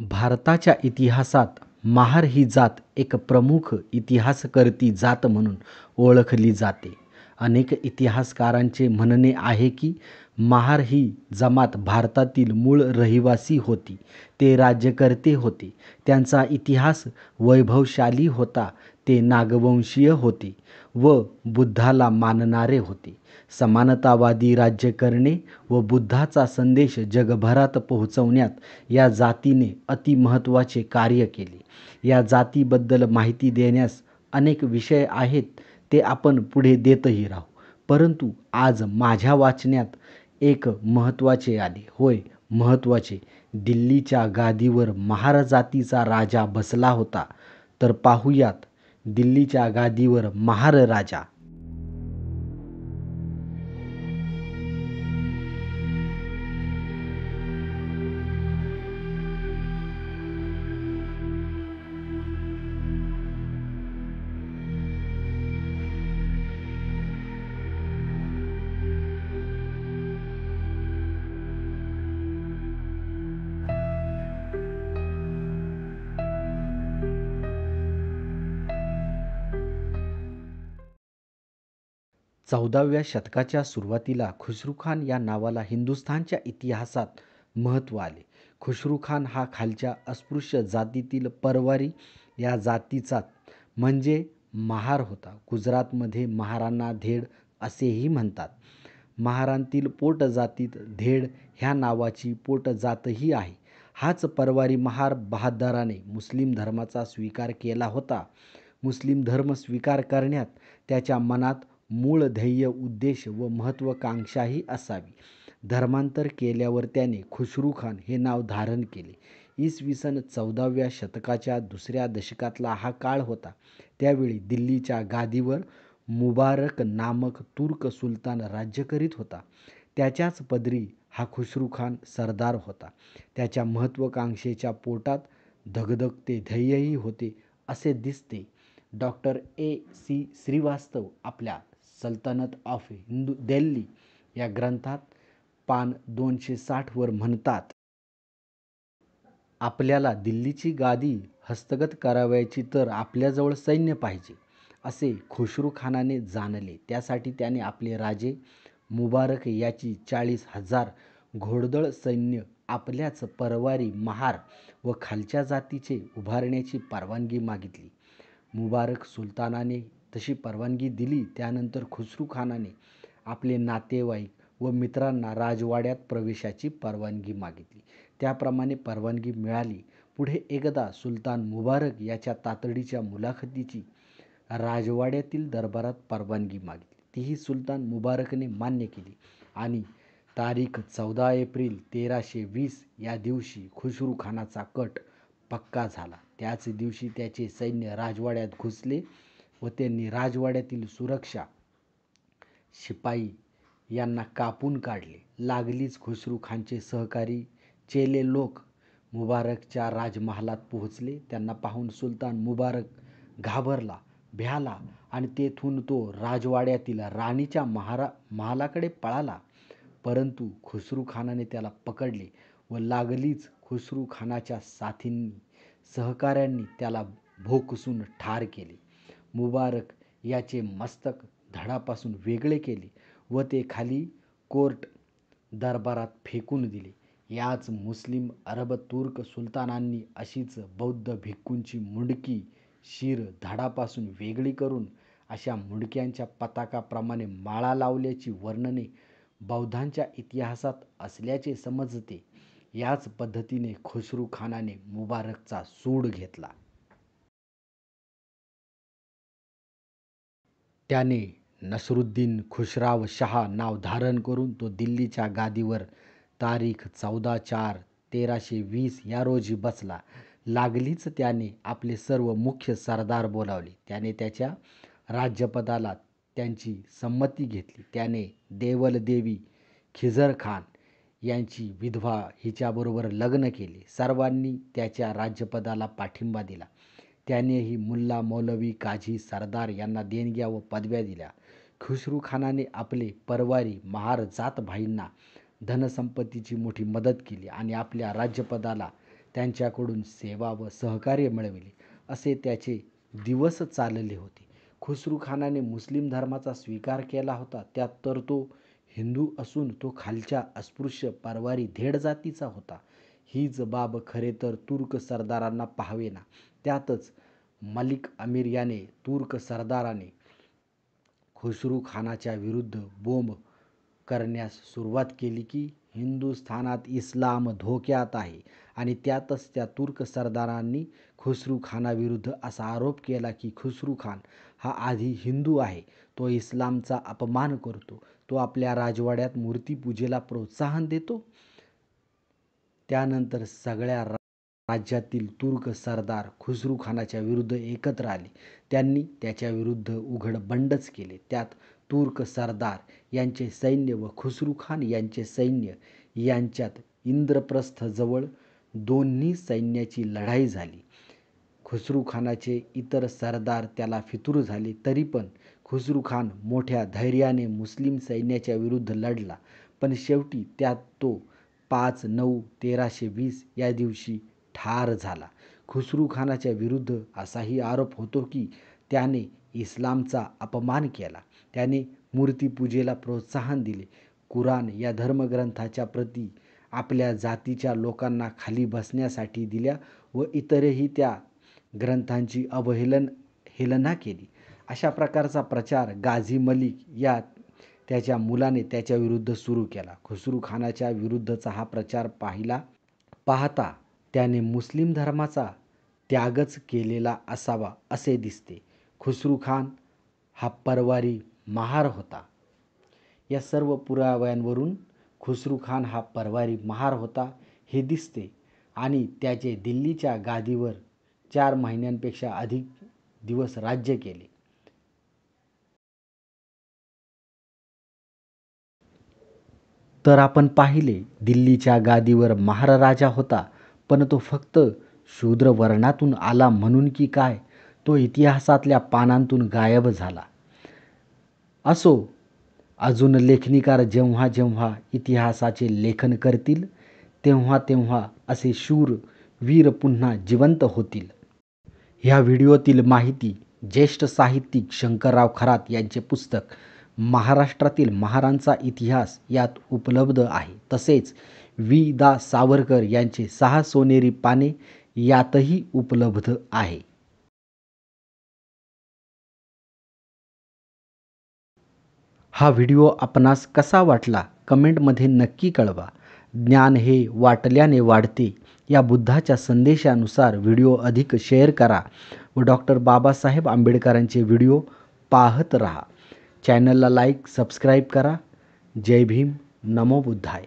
भारताच्या इतिहासात महार ही जात एक प्रमुख इतिहासकर्ती जात म्हणून ओळखली जाते. अनेक इतिहासकारांचे म्हणणे आहे की महार ही जमात भारतातील मूळ रहिवासी होती. ते राज्यकर्ते होते. त्यांचा इतिहास वैभवशाली होता. ते नागवंशीय होते व बुद्धाला मानणारे होते. समानतावादी राज्य करणे व बुद्धाचा संदेश जगभरात पोहोचवण्यात या जातीने अतिमहत्त्वाचे कार्य केले. या जातीबद्दल माहिती देण्यास अनेक विषय आहेत, ते आपण पुढे देतही राहू. परंतु आज माझ्या वाचण्यात एक महत्त्वाचे आले. होय, महत्त्वाचे. दिल्लीच्या गादीवर महार जातीचा राजा बसला होता. तर पाहूयात, दिल्लीच्या गादीवर महार राजा. चौदाव्या शतकाच्या सुरुवातीला खुसरूखान या नावाला हिंदुस्थानच्या इतिहासात महत्त्व आले. खुसरूखान हा खालच्या अस्पृश्य जातीतील परवारी या जातीचा म्हणजे महार होता. गुजरातमध्ये महारांना धेड असेही म्हणतात. महारांतील पोटजातीत धेड ह्या नावाची पोटजातही आहे. हाच परवारी महार बहादराने मुस्लिम धर्माचा स्वीकार केला होता. मुस्लिम धर्म स्वीकार करण्यात त्याच्या मनात मूळ ध्येय, उद्देश व महत्त्वाकांक्षाही असावी. धर्मांतर केल्यावर त्याने खुसरूखान हे नाव धारण केले. इसवी सन 14व्या शतकाच्या दुसऱ्या दशकातला हा काळ होता. त्यावेळी दिल्लीच्या गादीवर मुबारक नामक तुर्क सुलतान राज्य करीत होता. त्याच्याच पदरी हा खुसरूखान सरदार होता. त्याच्या महत्त्वाकांक्षेच्या पोटात धगधगते ध्येयही होते असे दिसते. Doctor A.C. श्रीवास्तव आपल्या सल्तनत ऑफ हिंदू दिल्ली या ग्रंथात पान 260 वर म्हणतात, आपल्याला दिल्लीची गादी हस्तगत करावयाची तर आपल्याजवळ सैन्य पाहिजे असे खुसरूखानाने जाणले. त्यासाठी त्याने आपले राजे मुबारक याची 40,000 घोडदळ सैन्य आपल्याच परवारी महार व खालच्या जातीचे उभारण्याची परवानगी मागितली. मुबारक सुलतानाने तशी परवानगी दिली. त्यानंतर खुसरूखानाने आपले नातेवाईक व मित्रांना राजवाड्यात प्रवेशाची परवानगी मागितली. त्याप्रमाणे परवानगी मिळाली. पुढे एकदा सुलतान मुबारक याच्या तातडीच्या मुलाखतीची राजवाड्यातील दरबारात परवानगी मागितली. तीही सुलतान मुबारकने मान्य केली आणि तारीख 14 एप्रिल 1320 या दिवशी खुसरूखानाचा कट पक्का झाला. त्याच दिवशी त्याचे सैन्य राजवाड्यात घुसले व त्यांनी राजवाड्यातील सुरक्षा शिपाई यांना कापून काढले. लागलीच खुसरूखानचे सहकारी चेले लोक मुबारकच्या राजमहालात पोहोचले. त्यांना पाहून सुलतान मुबारक घाबरला, भ्याला आणि तेथून तो राजवाड्यातील राणीच्या महालाकडे पळाला. परंतु खुसरूखानाने त्याला पकडले व लागलीच खुसरूखानाच्या साथींनी सहकाऱ्यांनी त्याला भोकसून ठार केले. मुबारक याचे मस्तक धडापासून वेगळे केले व ते खाली कोर्ट दरबारात फेकून दिले. याच मुस्लिम अरब तुर्क सुलतानांनी अशीच बौद्ध भिक्खूंची मुंडकी शिर धडापासून वेगळी करून अशा मुंडक्यांच्या पताकाप्रमाणे माळा लावल्याची वर्णने बौद्धांच्या इतिहासात असल्याचे समजते. याच पद्धतीने खुसरूखानाने मुबारकचा सूड घेतला. त्याने नसरुद्दीन खुसराव शाह नाव धारण करून तो दिल्लीच्या गादीवर तारीख 14/4/1320 या रोजी बसला. लागलीच त्याने आपले सर्व मुख्य सरदार बोलावले. त्याने त्याच्या राज्यपदाला त्यांची संमती घेतली. त्याने देवल देवी खिजरखान यांची विधवा हिच्याबरोबर लग्न केले. सर्वांनी त्याच्या राज्यपदाला पाठिंबा दिला. त्यानेही मुल्ला, मौलवी, काझी, सरदार यांना देणग्या व पदव्या दिल्या. खुसरूखानाने आपले परवारी महार जात भाईंना धनसंपत्तीची मोठी मदत केली आणि आपल्या राज्यपदाला त्यांच्याकडून सेवा व सहकार्य मिळविले असे त्याचे दिवस चालले होते. खुसरूखानाने मुस्लिम धर्माचा स्वीकार केला होता, त्यात तर तो हिंदू असून तो खालच्या अस्पृश्य परवारी धेड जातीचा होता. हीच बाब खरे तर तुर्क सरदारांना पाहावेना. त्यातच मलिक अमीर याने तुर्क सरदाराने खुसरूखानाच्या विरुद्ध बोंब करण्यास सुरुवात केली की हिंदुस्थानात इस्लाम धोक्यात आहे, आणि त्यातच त्या तुर्क सरदारांनी खुसरूखानाविरुद्ध असा आरोप केला की खुसरूखान हा आधी हिंदू आहे, तो इस्लामचा अपमान करतो, तो आपल्या राजवाड्यात मूर्तीपूजेला प्रोत्साहन देतो. त्यानंतर सगळ्या राज्यातील तुर्क सरदार खुसरूखानाच्या विरुद्ध एकत्र आले. त्यांनी त्याच्याविरुद्ध उघड बंडच केले. त्यात तुर्क सरदार यांचे सैन्य व खुसरूखान यांचे सैन्य यांच्यात इंद्रप्रस्थजवळ दोन्ही सैन्याची लढाई झाली. खुसरूखानाचे इतर सरदार त्याला फितूर झाले, तरी पण खुसरूखान मोठ्या धैर्याने मुस्लिम सैन्याच्या विरुद्ध लढला. पण शेवटी त्यात तो 5/9/1320 या दिवशी ठार झाला. खुसरूखानाच्या विरुद्ध असाही आरोप होतो की त्याने इस्लामचा अपमान केला, त्याने मूर्तीपूजेला प्रोत्साहन दिले, कुराण या धर्मग्रंथाच्या प्रती आपल्या जातीच्या लोकांना खाली बसण्यासाठी दिल्या व इतरही त्या ग्रंथांची हेलना केली. अशा प्रकारचा प्रचार गाझी मलिक या त्याच्या मुलाने त्याच्याविरुद्ध सुरू केला. खुसरूखानाच्या विरुद्धचा हा प्रचार पाहता त्याने मुस्लिम धर्माचा त्यागच केलेला असावा असे दिसते. खुसरूखान हा परवारी महार होता. या सर्व पुराव्यांवरून खुसरूखान हा परवारी महार होता हे दिसते, आणि त्याचे दिल्लीच्या गादीवर 4 महिन्यांपेक्षा अधिक दिवस राज्य केले. तर आपण पाहिले, दिल्लीच्या गादीवर महाराजा होता, पण तो फक्त शूद्र वर्णातून आला म्हणून की काय, तो इतिहासातल्या पानांतून गायब झाला. असो, अजून लेखनिकार जेव्हा जेव्हा इतिहासाचे लेखन करतील तेव्हा तेव्हा असे शूर वीर पुन्हा जिवंत होतील. ह्या व्हिडिओतील माहिती ज्येष्ठ साहित्यिक शंकरराव खरात यांचे पुस्तक महाराष्ट्रातील महारांचा इतिहास यात उपलब्ध आहे. तसेच वि. सावरकर यांचे 6 सोनेरी पाने यातही उपलब्ध आहे. हा व्हिडिओ आपणास कसा वाटला कमेंटमध्ये नक्की कळवा. ज्ञान हे वाटल्याने वाढते या बुद्धाच्या संदेशानुसार व्हिडिओ अधिक शेअर करा व डॉक्टर बाबासाहेब आंबेडकरांचे व्हिडिओ पाहत रहा. चॅनलला लाईक, सबस्क्राईब करा. जय भीम, नमो बुद्धाय.